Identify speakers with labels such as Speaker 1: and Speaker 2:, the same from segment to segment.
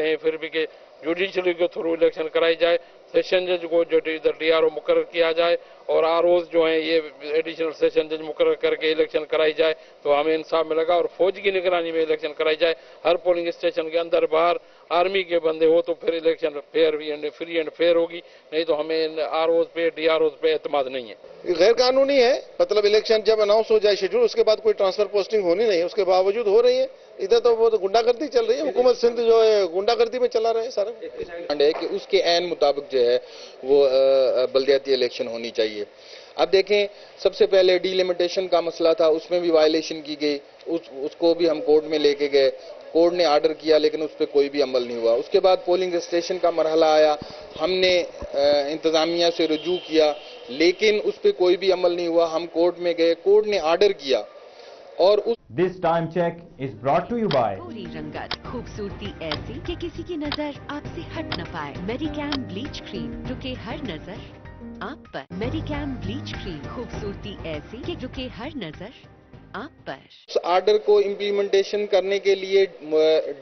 Speaker 1: हैं फिर भी कि जुडिशरी के थ्रू इलेक्शन कराई जाए, सेशन जज को जो इधर डीआरओ मुकर्रर किया जाए और आरओज जो हैं ये एडिशनल सेशन जज मुकर्रर करके इलेक्शन कराई जाए तो हमें इंसाफ मिलेगा। और फौज की निगरानी में इलेक्शन कराई जाए, हर पोलिंग स्टेशन के अंदर बाहर आर्मी के बंदे हो तो फिर इलेक्शन फ्री एंड फेयर होगी, नहीं तो हमें आरओज पे डीआरओज पे एतमाद नहीं है।
Speaker 2: ये गैर कानूनी है, मतलब इलेक्शन जब अनाउंस हो जाए शेड्यूल उसके बाद कोई ट्रांसफर पोस्टिंग होनी नहीं है, उसके बावजूद हो रही है। इधर तो वो तो गुंडागर्दी चल रही है, हुकूमत सिंध जो है गुंडागर्दी में चला रहे हैं सारा।
Speaker 3: है कि उसके ऐन मुताबिक जो है वो बल्दियाती इलेक्शन होनी चाहिए। अब देखें, सबसे पहले डिलिमिटेशन का मसला था, उसमें भी वायलेशन की गई, उसको भी हम कोर्ट में लेके गए, कोर्ट ने आर्डर किया लेकिन उस पर कोई भी अमल नहीं हुआ। उसके बाद पोलिंग स्टेशन का मरहला आया, हमने इंतजामिया से रुजू किया लेकिन उस पर कोई भी अमल नहीं हुआ। हम कोर्ट में गए, कोर्ट ने आर्डर किया और उस
Speaker 4: this time check is brought to you by
Speaker 5: पूरी रंगत, खूबसूरती ऐसी कि किसी की नजर आपसे हट न पाए। मेडिकैम ब्लीच क्रीम, रुके हर नजर आप पर। मेडिकैम ब्लीच क्रीम, खूबसूरती ऐसी कि रुके हर नजर आप पर।
Speaker 3: उस आर्डर को इम्प्लीमेंटेशन करने के लिए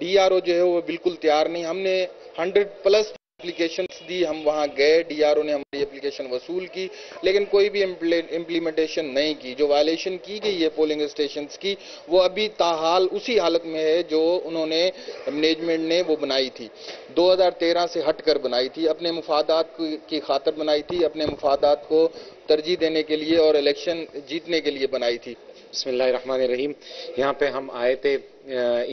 Speaker 3: डीआरओ जो है वो बिल्कुल तैयार नहीं। हमने 100+ एप्लीकेशंस दी, हम वहां गए, डीआरओ ने हमारी एप्लीकेशन वसूल की लेकिन कोई भी इम्प्लीमेंटेशन नहीं की। जो वायलेशन की गई है पोलिंग स्टेशंस की वो अभी ताहाल उसी हालत में है जो उन्होंने मैनेजमेंट ने वो बनाई थी, 2013 से हटकर बनाई थी, अपने मुफादात की खातिर बनाई थी, अपने मुफादात को तरजीह देने के लिए और इलेक्शन जीतने के लिए बनाई थी।
Speaker 6: बिस्मिल्लाहिर्रहमानिर्रहीम। यहाँ पे हम आए थे,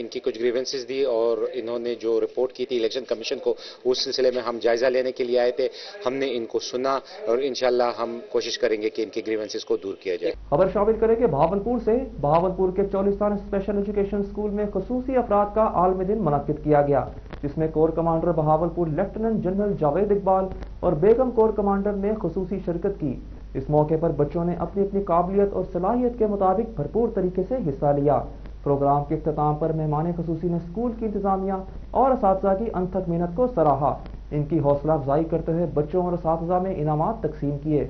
Speaker 6: इनकी कुछ ग्रीवेंसेस दी और इन्होंने जो रिपोर्ट की थी इलेक्शन कमीशन को, उस सिलसिले में हम जायजा लेने के लिए आए थे। हमने इनको सुना और इंशाल्लाह हम कोशिश करेंगे कि इनकी ग्रीवेंसेस को दूर किया जाए।
Speaker 4: खबर शामिल करेंगे भावलपुर से। भावलपुर के चौलिस्तान स्पेशल एजुकेशन स्कूल में खुसूसी अफराद का आलमी दिन मुनक्किद किया गया, जिसमें core commander Bahawalpur lieutenant general Javed Iqbal और बेगम कोर कमांडर ने खुसूसी शिरकत की। इस मौके पर बच्चों ने अपनी अपनी काबिलियत और सलाहियत के मुताबिक भरपूर तरीके से हिस्सा लिया। प्रोग्राम के इख्तिताम पर मेहमान खुसूसी ने स्कूल की इंतजामिया और असातिज़ा की अनथक मेहनत को सराहा। इनकी हौसला अफजाई करते हुए बच्चों और असातिज़ा में इनामात तकसीम किए।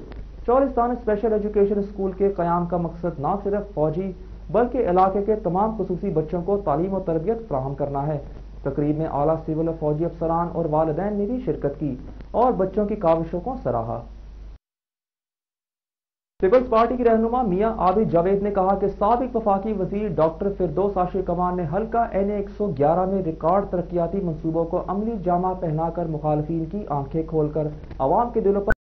Speaker 4: चौलिस्तान स्पेशल एजुकेशन स्कूल के क़याम का मकसद न सिर्फ फौजी बल्कि इलाके के तमाम खुसूसी बच्चों को तालीम और तरबियत फराहम करना है। तकरीब में आला सिविल और फौजी अफसरान और वालिदैन ने भी शिरकत की और बच्चों की काविशों को सराहा। पीपल्स पार्टी की रहनुमा मियां आबिद जावेद ने कहा कि साबिक वफाकी वजीर डॉक्टर फिरदौस आशिक कमान ने हल्का NA-111 में रिकॉर्ड तरक्याती मंसूबों को अमली जामा पहनाकर मुखालफिन की आंखें खोलकर अवाम के दिलों पर